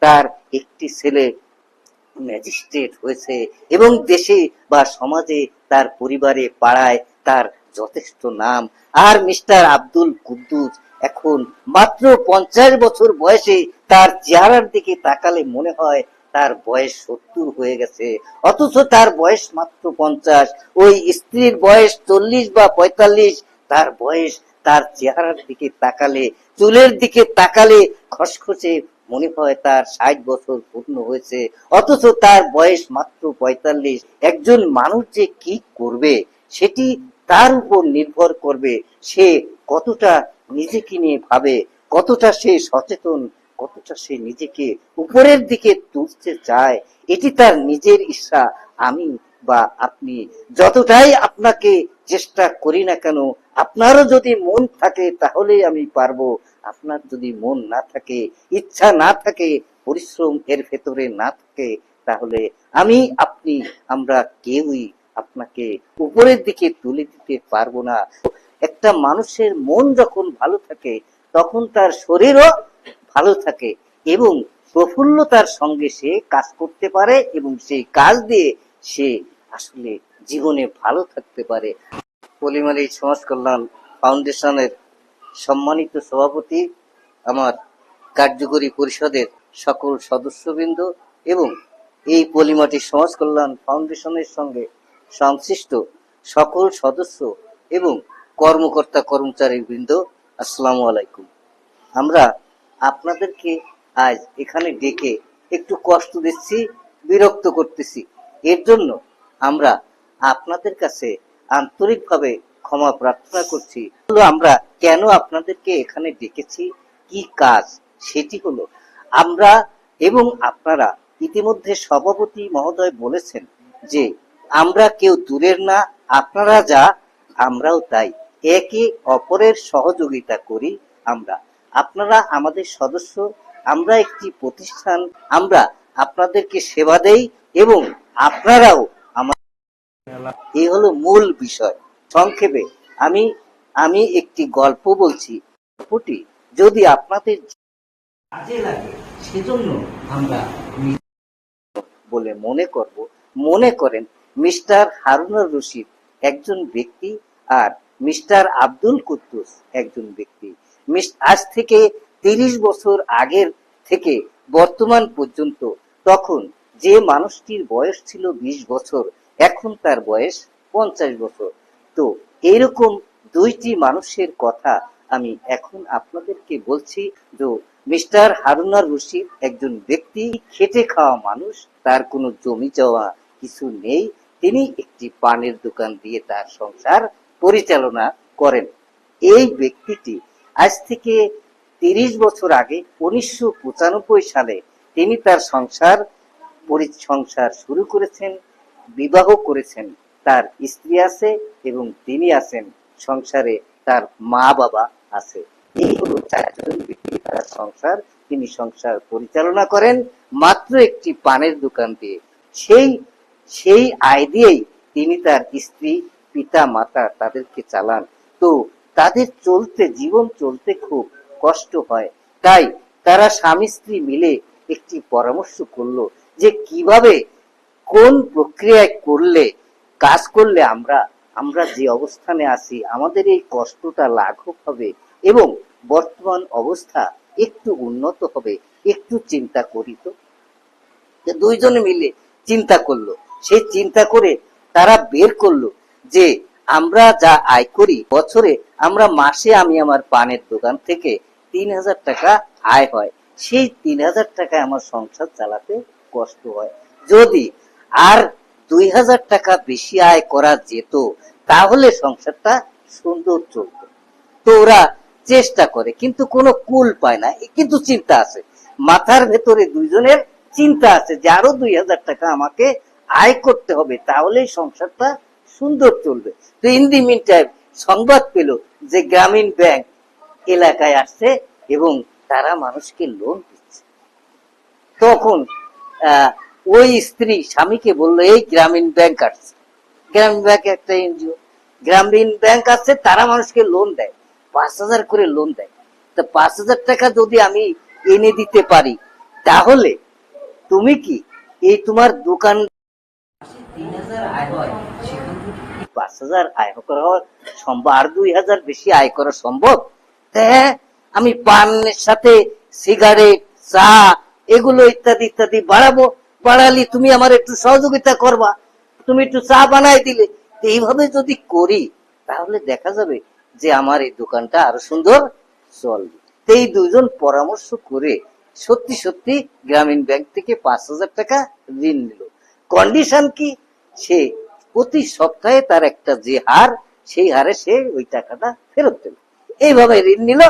তার একটি ছেলে ম্যাজিস্ট্রেট হয়েছে এবং দেশে বা সমাজে তার পরিবারে পাড়ায় তার যথেষ্ট নাম। আর মিস্টার আব্দুল কুদ্দুস এখন মাত্র 50 বছর বয়সে, তার চেহারার দিকে তাকালে মনে হয় তার বয়স 70 হয়ে গেছে, অথচ তার বয়স মাত্র 50। ওই স্ত্রীর বয়স 40 বা 45, তার বয়স তার চেহারার দিকে তাকালে, চুলের দিকে তাকালে খসখসে মনে হয় তার 60 বছর পূর্ণ হয়েছে, অথচ তার বয়স মাত্র 45। একজন মানুষ যে কি করবে সেটি তার উপর নির্ভর করবে, সে কতটা নিজেকে নিয়ে ভাবে, কতটা সে সচেতন, কতটা সে নিজেকে উপরের দিকে তুলতে চায়, এটি তার নিজের ইচ্ছা। আমি বা আপনি যতটাই আপনাকে চেষ্টা করি না কেন, আপনারও যদি মন থাকে তাহলেই আমি পারবো। আপনার যদি মন না থাকে, ইচ্ছা না থাকে, পরিশ্রম এর ভেতরে না থাকে, তাহলে আমি আপনি আমরা কেউই আপনাকে উপরের দিকে তুলে দিতে পারবো না। একটা মানুষের মন যখন ভালো থাকে তখন তার শরীরও ভালো থাকে এবং প্রফুল্লতার সঙ্গে সে কাজ করতে পারে এবং সেই কাজ দিয়ে সে আসলে জীবনে ভালো থাকতে পারে। পলিমালী সমাজ কল্যাণ ফাউন্ডেশনের সম্মানিত সভাপতি, আমার কার্যকরী পরিষদের সকল সদস্যবৃন্দ এবং এই পলিমাটি সমাজ কল্যাণ ফাউন্ডেশনের সঙ্গে সংশ্লিষ্ট সকল সদস্য এবং কর্মকর্তা কর্মচারী বৃন্দ, আসসালামু আলাইকুম। আমরা আপনাদেরকে আজ এখানে ডেকে একটু কষ্ট দিচ্ছি, বিরক্ত করতেছি, এর জন্য আমরা আপনাদের কাছে আন্তরিকভাবে ক্ষমা প্রার্থনা করছি। আমরা কেন আপনাদেরকে এখানে ডেকেছি, কি কাজ, সেটি হলো আমরা এবং আপনারা ইতিমধ্যে সভাপতি মহোদয় বলেছেন যে আমরা কেউ দূরের না, আপনারা যা আমরাও তাই, একে অপরের সহযোগিতা করি। আমরা আপনারা আমাদের সদস্য, আমরা একটি প্রতিষ্ঠান, আমরা আপনাদেরকে সেবা দেই এবং আপনারাও আমাদের, এই হলো মূল বিষয়। সংক্ষেপে আমি আমি একটি গল্প বলছি, গল্পটি যদি আপনাদের কাজে লাগে সেজন্য আমরা বলে মনে করেন মিস্টার হারুনুর রশিদ একজন ব্যক্তি আর মিস্টার আব্দুল কুদ্দুস একজন ব্যক্তি। আজ থেকে 30 বছর আগের থেকে বর্তমান পর্যন্ত, তখন যে মানুষটির বয়স ছিল 20 বছর, এখন তার বয়স 50 বছর। তো এইরকম দুইটি মানুষের কথা আমি এখন আপনাদেরকে বলছি। যে মিস্টার হারুনুর রশিদ একজন ব্যক্তি, খেটে খাওয়া মানুষ, তার কোনো জমি জমা কিছু নেই, তিনি একটি পানের দোকান দিয়ে তার সংসার পরিচালনা করেন। এই ব্যক্তিটি আজ থেকে 30 বছর আগে 1995 সালে তিনি তার সংসার শুরু করেছেন, বিবাহ করেছেন, তার স্ত্রী আছে এবং তিনি আছেন, সংসারে তার মা বাবা আছে। এই হলো 4 জন ব্যক্তি, তার সংসার, তিনি সংসার পরিচালনা করেন মাত্র একটি পানের দোকান দিয়ে। সেই আয় দিয়েই তিনি তার স্ত্রী, পিতা মাতা তাদেরকে চালান। তো তাদের জীবন চলতে খুব কষ্ট হয়। তাই তারা স্বামী স্ত্রী মিলে একটি পরামর্শ করলো যে কিভাবে, কোন প্রক্রিয়ায় কাজ করলে আমরা যে অবস্থানে আছি আমাদের এই কষ্টটা লাঘব হবে এবং বর্তমান অবস্থা একটু উন্নত হবে। একটু চিন্তা করি তো। দুইজনে মিলে চিন্তা করলো, সেই চিন্তা করে তারা বের করলো যে আমরা যা আয় করি বছরে, আমরা মাসে, আমি আমার পানের দোকান থেকে 3000 টাকা আয় হয়, সেই 3000 টাকায় আমার সংসার চালাতে কষ্ট হয়। যদি আর 2000 টাকা বেশি আয় করা যেত তাহলে সংসারটা সুন্দর চলত। তো ওরা চেষ্টা করে কিন্তু কোনো কুল পায় না, কিন্তু চিন্তা আছে মাথার ভেতরে, দুইজনের চিন্তা আছে যে আরো 2000 টাকা আমাকে আয় করতে হবে, তাহলেই সংসারটা সুন্দর চলবে। তো ইন দি মিন টাইম সংবাদ পেল যে গ্রামীণ ব্যাংক এলাকায় আসছে এবং তারা মানুষকে লোন দিচ্ছে। তখন ওই স্ত্রী স্বামীকে বললো, এই গ্রামীণ ব্যাংক আসছে, গ্রামীণ ব্যাংক একটা এনজিও, গ্রামীণ ব্যাংক আসছে, তারা মানুষকে লোন দেয়, 5000 করে লোন দেয়। তো 5000 টাকা যদি আমি এনে দিতে পারি তাহলে তুমি কি এই তোমার দোকান 3,000 আয় হয়, সেখান থেকে 5,000 আয় করা সম্ভব, আর 2,000 বেশি আয় করা সম্ভব? হ্যাঁ, আমি পানের সাথে সিগারেট, চা, এগুলো ইত্যাদি ইত্যাদি বাড়াবো। বাড়ালি তুমি আমার একটু সহযোগিতা করবা, তুমি একটু চা বানাই দিলে। এইভাবে যদি করি তাহলে দেখা যাবে যে আমার এই দোকানটা আরো সুন্দর চলবে। এই দুজন পরামর্শ করে সত্যি সত্যি গ্রামীণ ব্যাংক থেকে 5,000 টাকা ঋণ নিল। কন্ডিশন কি? সে প্রতি সপ্তাহে তার একটা যে হার, সেই হারে সে ওই টাকাটা ফেরত দিল। এইভাবে ঋণ নিল,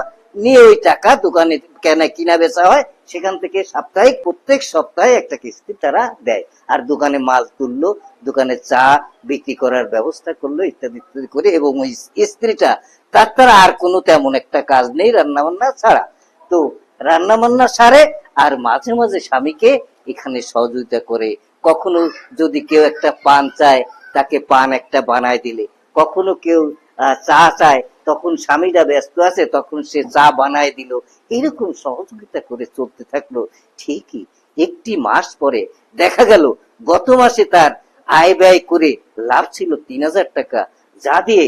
নিয়ে ওই টাকা দোকানে কেনা কিনা বেচা হয়, সেখান থেকে সাপ্তাহিক প্রত্যেক সপ্তাহে একটা কিস্তি তারা দেয়। আর দোকানে মাল তুললো, দোকানে চা বিক্রি করার ব্যবস্থা করলো, ইত্যাদি ইত্যাদি করে। এবং ওই স্ত্রীটা, তার আর কোনো তেমন একটা কাজ নেই রান্না বান্না ছাড়া। তো রান্না বান্না সারে, আর মাঝে মাঝে স্বামীকে এখানে সহযোগিতা করে। কখনো যদি কেউ একটা পান চায়, তাকে পান একটা বানায় দিলে, কখনো কেউ চা চায়, তখন স্বামীরা ব্যস্ত আছে, তখন সে চা বানায় দিল। এরকম সহযোগিতা করে চলতে থাকলো। ঠিকই একটি মাস পরে দেখা গেল গত মাসে তার আয় ব্যয় করে লাভ ছিল 3,000 টাকা, যা দিয়ে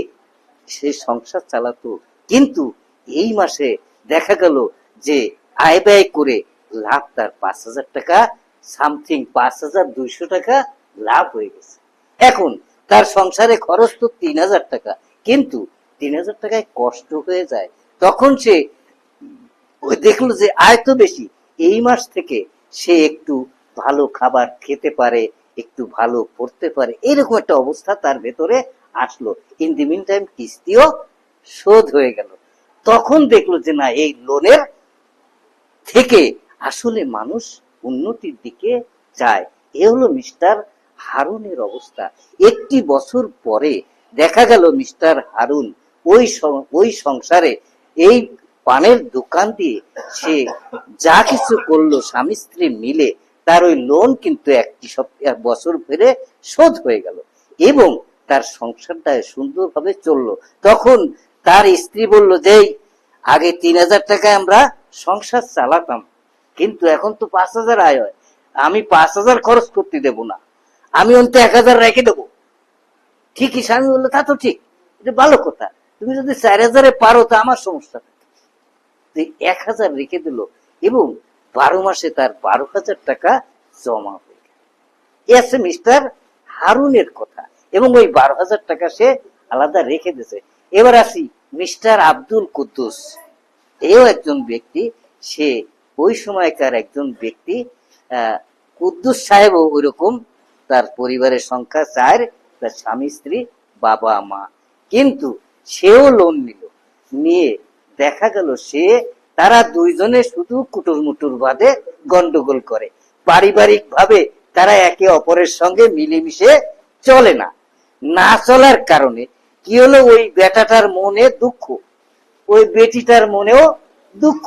সে সংসার চালাতো। কিন্তু এই মাসে দেখা গেল যে আয় ব্যয় করে লাভ তার 5,000 টাকা, সামথিং 5,200 টাকা লাভ হয়ে গেছে। এখন তার সংসারে খরচ তো 3,000 টাকা, কিন্তু 3,000 টাকায় কষ্ট হয়ে যায়। তখন সে দেখলো যে আয় তো বেশি, এই মাস থেকে সে একটু ভালো খাবার খেতে পারে, একটু ভালো পড়তে পারে, এরকম একটা অবস্থা তার ভেতরে আসলো। ইন দি মিন টাইম কিস্তিও শোধ হয়ে গেল। তখন দেখলো যে না, এই লোনের থেকে আসলে মানুষ উন্নতির দিকে যায়। এ হলো মিস্টার হারুনের অবস্থা। একটি বছর পরে দেখা গেল মিস্টার হারুন ওই সংসারে এই পানের দোকান দিয়ে সে যা কিছু করলো স্বামী স্ত্রী মিলে, তার ওই লোন কিন্তু এক বছর ধরে শোধ হয়ে গেল এবং তার সংসারটা সুন্দরভাবে চললো। তখন তার স্ত্রী বলল যে আগে 3,000 টাকায় আমরা সংসার চালাতাম, কিন্তু এখন তো 5,000 আয় হয়, আমি 5,000 খরচ করতে দেব না, আমি অন্ত 1,000 রেখে দেবো। ঠিকই স্বামী বললো, তা তো ঠিক, এটা ভালো কথা, তুমি যদি 4,000-এ পারো তা আমার সমস্যা। 1,000 রেখে দিল এবং 12 মাসে তার 12,000 টাকা জমা হয়ে গেল। এ আছে মিস্টার হারুনের কথা। এবং ওই 12,000 টাকা সে আলাদা রেখে দিয়েছে। এবার আসি মিস্টার আব্দুল কুদ্দুস। এও একজন ব্যক্তি, সে ওই সময়কার একজন ব্যক্তি। কুদ্দুস সাহেবও ওই রকম, তার পরিবারের সংখ্যা 4, তার স্বামী স্ত্রী বাবা মা। কিন্তু সেও লোন নিল, নিয়ে দেখা গেল তারা দুইজনে শুধু কুটুর মুটুর বাদে গন্ডগোল করে। পারিবারিক ভাবে তারা একে অপরের সঙ্গে মিলেমিশে চলে না। না চলার কারণে কি হলো, ওই বেটাটার মনে দুঃখ, ওই বেটিটার মনেও দুঃখ।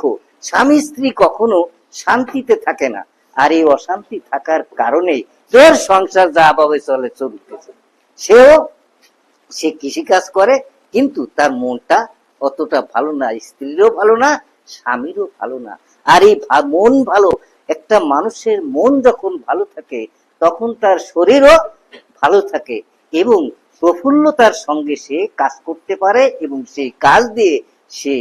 স্বামী স্ত্রী কখনো শান্তিতে থাকে না। আর এই অশান্তি থাকার কারণে তোর সংসার যা ভাবে চলে চলতেছে। সে কৃষিকাজ করে, কিন্তু তার মনটা অতটা ভালো না, স্ত্রীরও ভালো না, স্বামীরও ভালো না। আর এই মন ভালো, একটা মানুষের মন যখন ভালো থাকে তখন তার শরীরও ভালো থাকে এবং প্রফুল্লতার সঙ্গে সে কাজ করতে পারে এবং সেই কাজ দিয়ে সে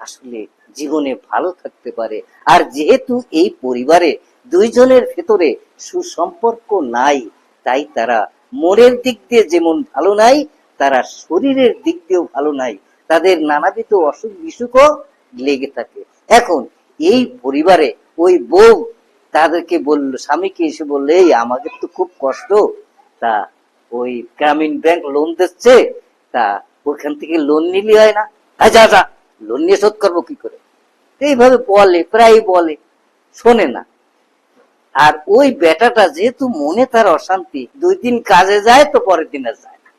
আসলে জীবনে ভালো থাকতে পারে। আর যেহেতু এই পরিবারে দুইজনের ভেতরে সুসম্পর্ক নাই, তাই তারা মনের দিক দিয়ে যেমন ভালো নাই, তারা শরীরের দিক দিয়েও ভালো নাই। তাদের নানাবিধ অসুখ বিসুখও লেগে থাকে। এখন এই পরিবারে ওই বউ তাদেরকে বললো, স্বামীকে এসে বললো, এই আমাদের তো খুব কষ্ট, তা ওই গ্রামীণ ব্যাংক লোন দিচ্ছে, তা ওখান থেকে লোন নিলে হয় না? যা যা, লোন নিয়ে শোধ করবো কি করে? এইভাবে বলে, প্রায় বলে, শোনে না। আর ওই বেটাটা যেহেতু মনে তার অশান্তি, 2 দিন কাজে যায় তো পরের দিন আর যায় না।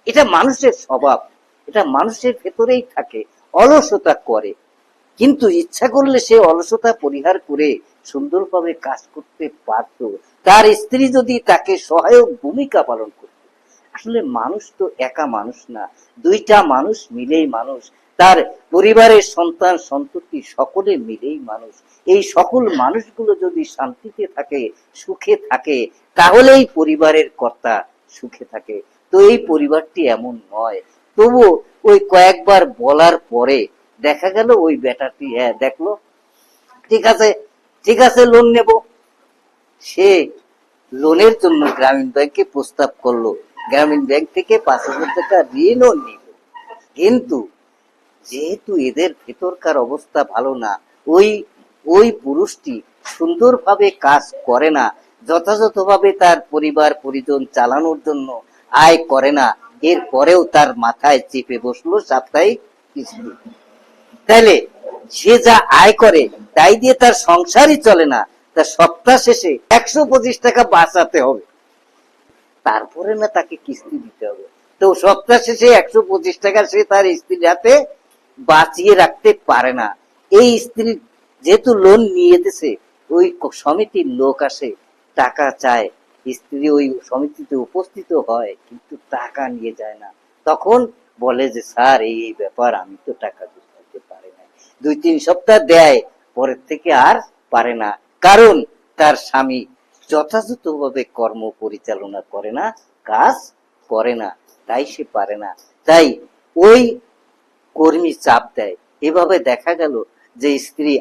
এটা মানুষের স্বভাব, এটা মানুষের ভেতরেই থাকে, অলসতা করে। কিন্তু ইচ্ছা করলে সে অলসতা পরিহার করে সুন্দরভাবে কাজ করতে পারত, তার স্ত্রী যদি তাকে সহায়ক ভূমিকা পালন করত। আসলে মানুষ তো একা মানুষ না, দুইটা মানুষ মিলেই মানুষ। তার পরিবারের সন্তান সন্ততি সকলে মিলেই মানুষ। এই সকল মানুষগুলো যদি শান্তিতে থাকে, সুখে থাকে, তাহলেই পরিবারের কর্তা সুখে থাকে। তো এই পরিবারটি এমন নয়। তবু ওই কয়েকবার বলার পরে দেখা গেল ওই বেটাটি দেখলো ঠিক আছে, ঠিক আছে লোন নেব। সে লোনের জন্য গ্রামীণ ব্যাংকে প্রস্তাব করলো, গ্রামীণ ব্যাংক থেকে 5,000 টাকা ঋণও নিল। কিন্তু যেহেতু এদের ভেতরকার অবস্থা ভালো না, ওই ওই পুরুষটি সুন্দরভাবে কাজ করে না, যথাযথভাবে তার পরিবার পরিজন চালানোর জন্য আয় করে না, এরপরেও তার মাথায় চেপে বসলো সাপ্তাহিক কিস্তি। তাইলে সে যা আয় করে তাই দিয়ে তার সংসারই চলে না, তার সপ্তাহ শেষে 125 টাকা বাঁচাতে হবে, তারপরে না তাকে কিস্তি দিতে হবে। তো সপ্তাহ শেষে 125 টাকা সে তার স্ত্রীর হাতে বাঁচিয়ে রাখতে পারে না। এই স্ত্রী যেহেতু লোন নিয়ে দিছে, ওই সমিতির লোক আসে, টাকা চায়, স্ত্রী ওই সমিতিতে উপস্থিত হয় কিন্তু টাকা নিয়ে যায় না। তখন বলে যে স্যার এই ব্যাপার, আমি তো টাকা দিতে পারি না। 2-3 সপ্তাহ দেয়, পরের থেকে আর পারে না, কারণ তার স্বামী যথাযথভাবে কর্ম পরিচালনা করে না, কাজ করে না, তাই সে পারে না। তাই ওই কর্মী চাপ দেয়। এভাবে দেখা গেল যে স্ত্রী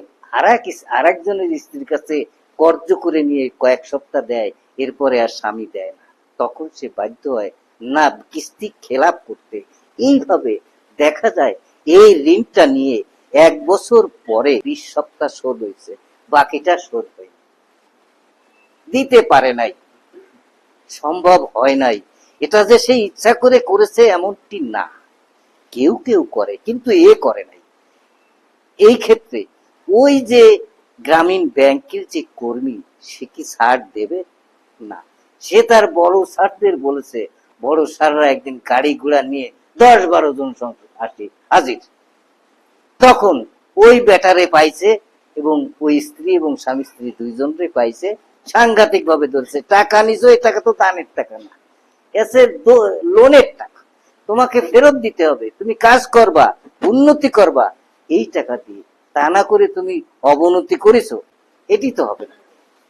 আরেকজনের স্ত্রীর কাছে কর্জ করে নিয়ে কয়েক সপ্তাহ দেয়, এরপরে আর স্বামী দেয় না, তখন সে বাধ্য হয় না কিস্তি খেলাপ করতে। এইভাবে দেখা যায় এই ঋণটা নিয়ে 1 বছর পরে 20 সপ্তাহ শোধ হয়েছে, বাকিটা শোধ হয় দিতে পারে নাই, সম্ভব হয় নাই। এটা যে সে ইচ্ছা করে করেছে এমনটি না, কেউ কেউ করে কিন্তু এ করে নাই। এই ক্ষেত্রে ওই যে গ্রামীণ ব্যাংকের যে কর্মী, সে কি ছাড় দেবে? না, সে তার বড় স্যারদের বলেছে, বড় স্যাররা একদিন গাড়ি ঘোড়া নিয়ে 10-12 জন হাজির। তখন ওই বেটারে পাইছে এবং ওই স্ত্রী এবং স্বামী স্ত্রী দুইজনরে পাইছে, সাংঘাতিক ভাবে ধরছে, টাকা নিছো, এই টাকা তো দানের টাকা না, এসে লোনের টাকা, তোমাকে ফেরত দিতে হবে, তুমি কাজ করবা, উন্নতি করবা এই টাকা দিয়ে, তা না করে তুমি অবনতি করেছো, এটি তো হবে না।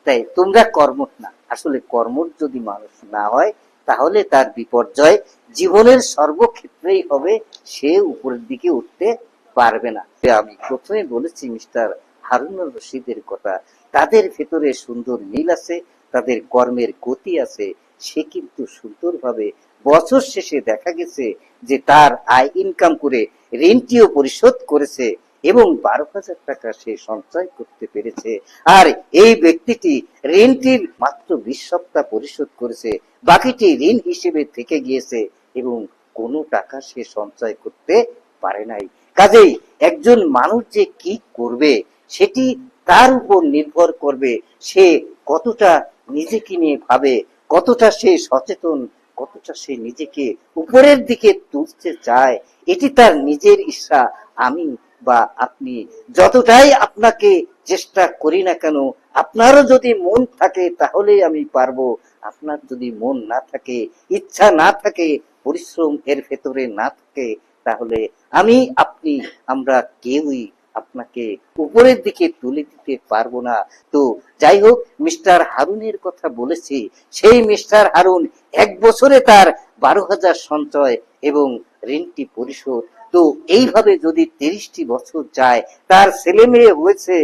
তাই তোমরা কর্মঠ না। আসলে কর্মঠ যদি মানুষ না হয় তাহলে তার বিপর্যয় জীবনের সর্বক্ষেত্রেই হবে, সে উপরের দিকে উঠতে পারবে না। আমি প্রথমে বলেছি মিস্টার হারুনুর রশিদের কথা, তাদের ভেতরে সুন্দর মিল আছে, তাদের কর্মের গতি আছে। সে কিন্তু সুন্দরভাবে বছর শেষে দেখা গেছে যে তার আয় ইনকাম করে ঋণটিও পরিশোধ করেছে এবং 12,000 টাকা সে সঞ্চয় করতে পেরেছে। আর এই ব্যক্তিটি ঋণটির মাত্র 20 সপ্তাহ পরিশোধ করেছে, বাকিটি ঋণ হিসেবে থেকে গিয়েছে এবং কোনো টাকা সে সঞ্চয় করতে পারে নাই। কাজেই একজন মানুষ যে কি করবে সেটি তার উপর নির্ভর করবে, সে কতটা নিজেকে নিয়ে ভাবে, কতটা সে সচেতন, কতটা সে নিজেকে উপরের দিকে তুলতে চায়, এটি তার নিজের ইচ্ছা। আমি বা আপনি যতটাই আপনাকে চেষ্টা করি না কেন, আপনারও যদি মন থাকে তাহলেই আমি পারবো, আপনার যদি মন না থাকে, ইচ্ছা না থাকে, পরিশ্রম এর ভেতরে না থাকে, তাহলে আমি আপনি আমরা কেউই আপনাকে উপরের দিকে তুলে দিতে পারবো না। তো যাই হোক, মিস্টার হারুনের কথা বলেছি, সেই মিস্টার হারুন 1 বছরে তার 12,000 সঞ্চয় এবং ঋণটি পরিশোধ। তো এইভাবে যদি 30টি বছর যায়, তার ছেলে মেয়ে হয়েছে,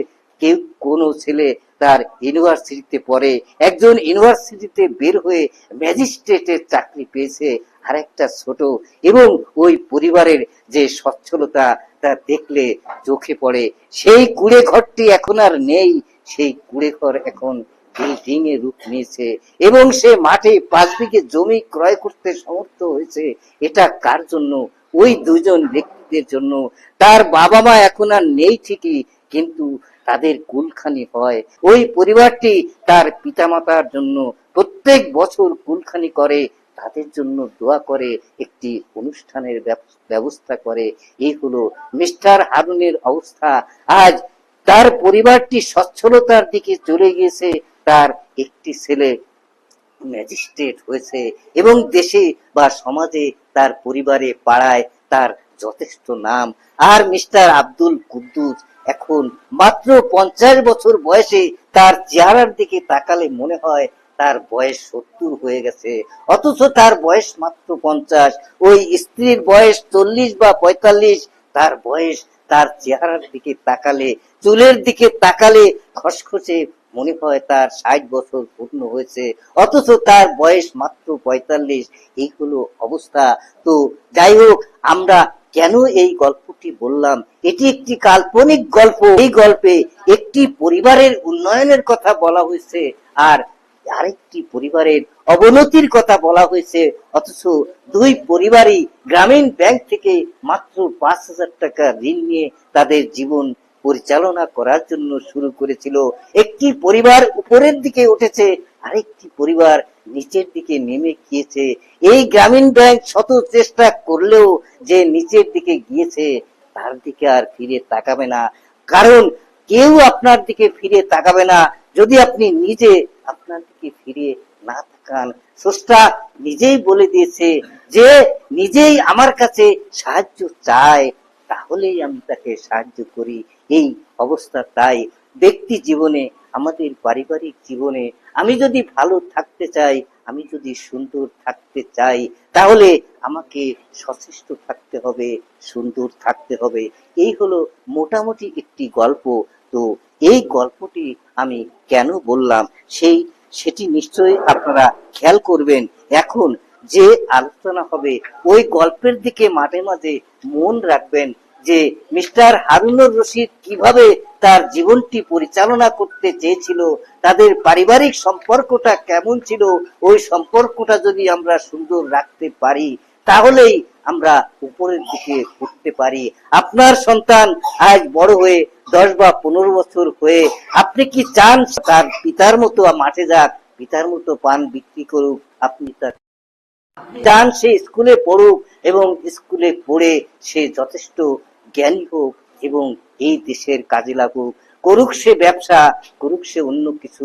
কেউ কোনো ছেলে তার ইউনিভার্সিটিতে পড়ে, একজন ইউনিভার্সিটিতে বের হয়ে ম্যাজিস্ট্রেটের চাকরি পেয়েছে, আরেকটা ছোট, এবং ওই পরিবারের যে সচ্ছলতা তা দেখলে চোখে পড়ে। সেই কুড়ে ঘরটি এখন আর নেই, সেই কুড়ে ঘর এখন বিল্ডিং এ রূপ নিয়েছে এবং সে মাঠে 5 বিঘে জমি ক্রয় করতে সমর্থ হয়েছে। এটা কার জন্য? ওই দুইজন ব্যক্তিদের জন্য। তার বাবা মা এখন আর নেই ঠিকই, কিন্তু তাদের কুলখানি হয়। ওই পরিবারটি তার পিতামাতার জন্য প্রত্যেক বছর কুলখানি করে, তাদের জন্য দোয়া করে, একটি অনুষ্ঠানের ব্যবস্থা করে। এই হলো মিস্টার হারুনের অবস্থা। আজ তার পরিবারটি সচ্ছলতার দিকে চলে গিয়েছে, তার একটি ছেলে ম্যাজিস্ট্রেট হয়েছে এবং দেশে বা সমাজে, তার পরিবারে পাড়ায় তার যথেষ্ট নাম। আর মিস্টার আব্দুল কুদ্দুস এখন মাত্র 50 বছর বয়সে, তার চেহারার দিকে তাকালে মনে হয় তার বয়স 70 হয়ে গেছে, অথচ তার বয়স মাত্র 50। ওই স্ত্রীর বয়স 40 বা 45, তার বয়স তার চেহারার দিকে তাকালে, চুলের দিকে তাকালে খসখসে মনে হয় তার 60 বছর পূর্ণ হয়েছে, অথচ তার বয়স মাত্র 45। এই হলো অবস্থা। তো যাই হোক, আমরা কেন এই গল্পটি বললাম, এটি একটি কাল্পনিক গল্প। এই গল্পে একটি পরিবারের উন্নয়নের কথা বলা হয়েছে, আর আরেকটি পরিবারের অবনতির কথা বলা হয়েছে, অথচ দুই পরিবারই গ্রামীণ ব্যাংক থেকে মাত্র 5,000 টাকা ঋণ নিয়ে তাদের জীবন পরিচালনা করার জন্য শুরু করেছিল। একটি পরিবার উপরের দিকে উঠেছে, আরেকটি পরিবার নিচের দিকে নেমে গিয়েছে। এই গ্রামীণ ব্যাংক শত চেষ্টা করলেও যে নিচের দিকে গিয়েছে তার দিকে আর ফিরে তাকাবে না, কারণ কেউ আপনার দিকে ফিরে তাকাবে না যদি আপনি নিজে আপনার দিকে ফিরে না তাকান। স্রষ্টা নিজেই বলে দিয়েছে যে নিজেই আমার কাছে সাহায্য চায়, তাহলেই আমি তাকে সাহায্য করি। এই অবস্থা তাই ব্যক্তি জীবনে, আমাদের পারিবারিক জীবনে আমি যদি ভালো থাকতে চাই, আমি যদি সুন্দর থাকতে চাই, তাহলে আমাকে সচেষ্ট থাকতে হবে, সুন্দর থাকতে হবে। এই হলো মোটামুটি একটি গল্প। তো এই গল্পটি আমি কেন বললাম সেটি নিশ্চয়ই আপনারা খেয়াল করবেন। এখন যে আলোচনা হবে ওই গল্পের দিকে মাঝে মাঝে মন রাখবেন, যে মিস্টার হারুনুর রশিদ কিভাবে তার জীবনটি পরিচালনা করতে চেয়েছিল, তাদের পারিবারিক সম্পর্কটা কেমন ছিল। ওই সম্পর্কটা যদি আমরা সুন্দর রাখতে পারি, তাহলেই আমরা উপরের দিকে উঠতে পারি। আপনার সন্তান আজ বড় হয়ে 10 বা 15 বছর হয়ে আপনি কি চান তার পিতার মতো মাঠে যাক, পিতার মতো পান বিক্রি করুক? আপনি তার চান সে স্কুলে পড়ুক এবং স্কুলে পড়ে সে যথেষ্ট জ্ঞানী হোক এবং এই দেশের কাজে লাগুক, করুক সে ব্যবসা, করুক সে অন্য কিছু,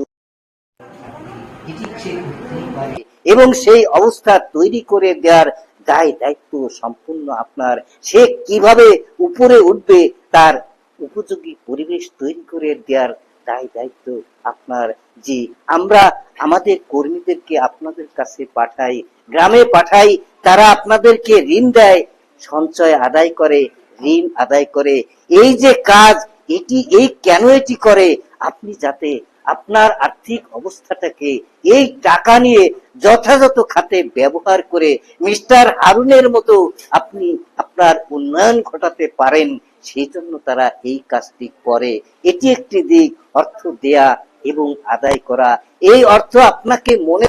এবং সেই অবস্থা তৈরি করে দেওয়ার দায় দায়িত্ব সম্পূর্ণ আপনার। সে কিভাবে উপরে উঠবে তার উপযোগী পরিবেশ তৈরি করে দেওয়ার দায় দায়িত্ব আপনার। জি, আমরা আমাদের কর্মীদেরকে আপনাদের কাছে পাঠাই, গ্রামে পাঠাই, তারা আপনাদেরকে ঋণ দেয়, সঞ্চয় আদায় করে, ঋণ আদায় করে। এই যে কাজ, এই কেন এটি করে, আপনি যাতে আপনার আর্থিক অবস্থাটাকে এই টাকা নিয়ে যথাযথ খাতে ব্যবহার করে মিস্টার হারুনের মতো আপনি আপনার উন্নয়ন ঘটাতে পারেন, সেই জন্য তারা এই কাজটি করে। এটি একটি দিক, অর্থ দেয়া এবং আদায় করা। এই অর্থ আপনাকে মনে,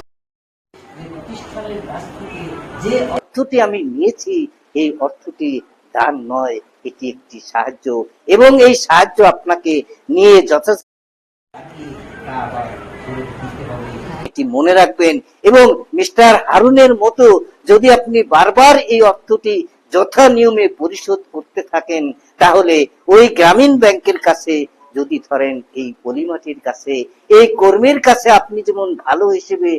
প্রতিষ্ঠানের কাছ থেকে যে অর্থটি আমি নিয়েছি, এই অর্থটি দান নয়, এটি একটি সাহায্য, এবং এই সাহায্য আপনাকে নিয়ে যথেষ্ট এটি মনে রাখবেন। এবং মিস্টার হারুনের মতো যদি আপনি বারবার এই অর্থটি যথা নিয়মে পরিশোধ করতে থাকেন, তাহলে ওই গ্রামীণ ব্যাংকের কাছে, যদি ধরেন এই পলিমাটির কাছে, এই কর্মীর কাছে আপনি যেমন ভালো হিসেবে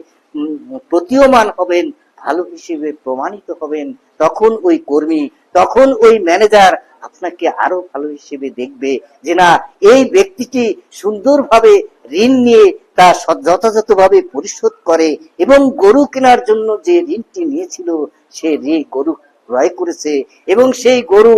প্রতীয়মান হবেন, ভালো হিসেবে প্রমাণিত হবেন, তখন ওই কর্মী, তখন ওই ম্যানেজার আপনাকে আরো ভালো হিসেবে দেখবে, যে না, এই ব্যক্তিটি সুন্দরভাবে ঋণ নিয়ে তা যথাযথভাবে পরিশোধ করে, এবং গরু কেনার জন্য যে ঋণটি নিয়েছিল সে গরু ক্রয় করেছে, এবং সেই গরু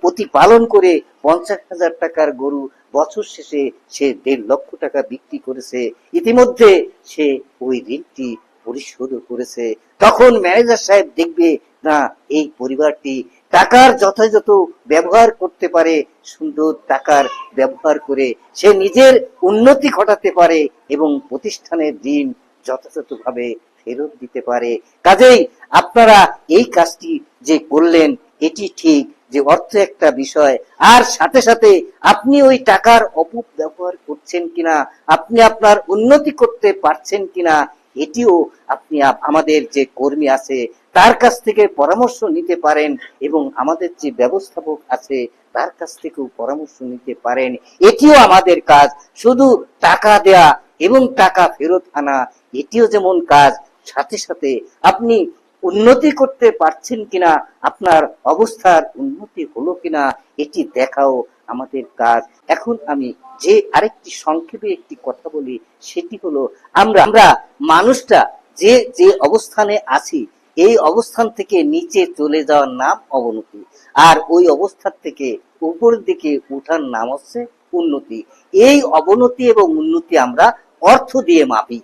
প্রতিপালন করে 50,000 টাকার গরু বছর শেষে সে 1.5 লক্ষ টাকা বিক্রি করেছে। ইতিমধ্যে সে ওই ঋণটি পরিশোধ করেছে। তখন ম্যানেজার সাহেব দেখবে, না, এই পরিবারটি টাকার যথাযথ ব্যবহার করতে পারে, সুন্দর টাকার ব্যবহার করে সে নিজের উন্নতি ঘটাতে পারে এবং প্রতিষ্ঠানের ঋণ যথাযথভাবে ফেরত দিতে পারে। কাজেই আপনারা এই কাজটি যে করলেন, এটি ঠিক, যে অর্থ একটা বিষয়, আর সাথে সাথে আপনি ওই টাকার অপব্যবহার করছেন কিনা, আপনি আপনার উন্নতি করতে পারছেন কিনা, এটিও আপনি আমাদের যে কর্মী আছে তার কাছ থেকে পরামর্শ নিতে পারেন, এবং আমাদের যে ব্যবস্থাপক আছে তার কাছ থেকেও পরামর্শ নিতে পারেন। এটিও আমাদের কাজ। শুধু টাকা দেয়া এবং টাকা ফেরত আনা, এটিও যেমন কাজ, সাথে সাথে আপনি উন্নতি করতে পারছেন কিনা, আপনার অবস্থার উন্নতি হলো কিনা, এটি দেখাও আমাদের কাজ। এখন আমি যে আরেকটি সংক্ষেপে একটি কথা বলি, সেটি হলো আমরা আমরা মানুষটা যে যে অবস্থানে আছি, এই অবস্থান থেকে নিচে চলে যাওয়ার নাম অবনতি, আর ওই অবস্থান থেকে উপরের দিকে উঠার নাম হচ্ছে উন্নতি। এই অবনতি এবং উন্নতি আমরা অর্থ দিয়ে মাপি,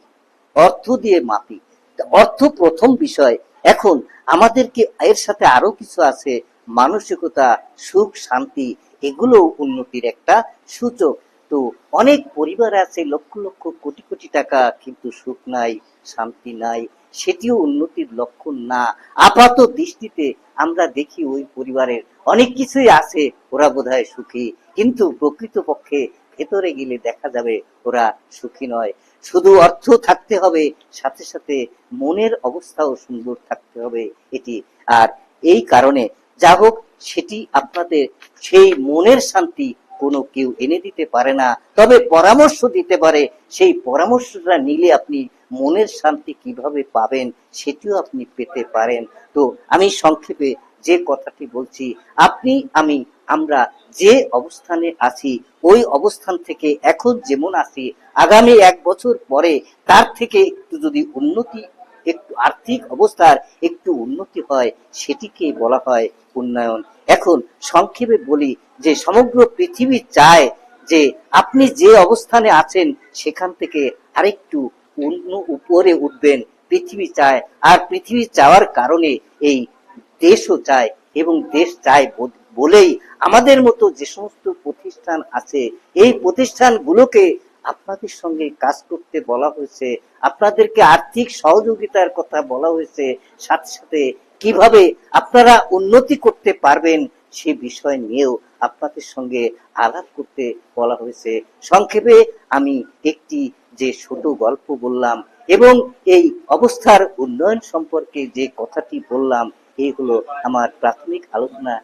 অর্থ দিয়ে মাপি। অর্থ প্রথম বিষয়। এখন আমাদেরকে এর সাথে আরো কিছু আছে, মানসিকতা, সুখ, শান্তি, এগুলো উন্নতির একটা সূচক। তো অনেক পরিবার আছে লক্ষ লক্ষ কোটি কোটি টাকা, কিন্তু সুখ নাই, শান্তি নাই, সেটিও উন্নতির লক্ষণ না। আপাত দৃষ্টিতে আমরা দেখি ওই পরিবারের অনেক কিছুই আছে, ওরা বোধহয় সুখী, কিন্তু প্রকৃতপক্ষে ভেতরে গেলে দেখা যাবে ওরা সুখী নয়। শুধু অর্থ থাকতে হবে, সাথে সাথে মনের অবস্থাও সুন্দর থাকতে হবে এটি। আর এই কারণে যা হোক, সেটি আপনাদের সেই মনের শান্তি কোনো কেউ এনে দিতে পারে না, তবে পরামর্শ দিতে পারে। সেই পরামর্শটা নিলে আপনি মনের শান্তি কিভাবে পাবেন সেটিও আপনি পেতে পারেন। তো আমি সংক্ষেপে যে কথাটি বলছি, আপনি আমি আমরা যে অবস্থানে আছি, ওই অবস্থান থেকে এখন যেমন আছি, আগামী 1 বছর পরে তার থেকে একটু যদি উন্নতি, একটু আর্থিক অবস্থার একটু উন্নতি হয়, সেটিকে বলা হয় উন্নয়ন। এখন সংক্ষেপে বলি যে সমগ্র পৃথিবী চায় যে আপনি যে অবস্থানে আছেন সেখান থেকে আরেকটু উপরে উঠবেন, পৃথিবী চায়। আর পৃথিবী চাওয়ার কারণে এই দেশও চায়, এবং দেশ চায় বলেই আমাদের মতো যে সমস্ত প্রতিষ্ঠান আছে, এই প্রতিষ্ঠানগুলোকে আপনাদের সঙ্গে কাজ করতে বলা হয়েছে, আপনাদেরকে আর্থিক সহযোগিতার কথা বলা হয়েছে, সাথে সাথে কিভাবে আপনারা উন্নতি করতে পারবেন সে বিষয় নিয়েও আপনাদের সঙ্গে আলাপ করতে বলা হয়েছে। সংক্ষেপে আমি একটি যে ছোট গল্প বললাম এবং এই অবস্থার উন্নয়ন সম্পর্কে যে কথাটি বললাম, এই হলো আমার প্রাথমিক আলোচনা।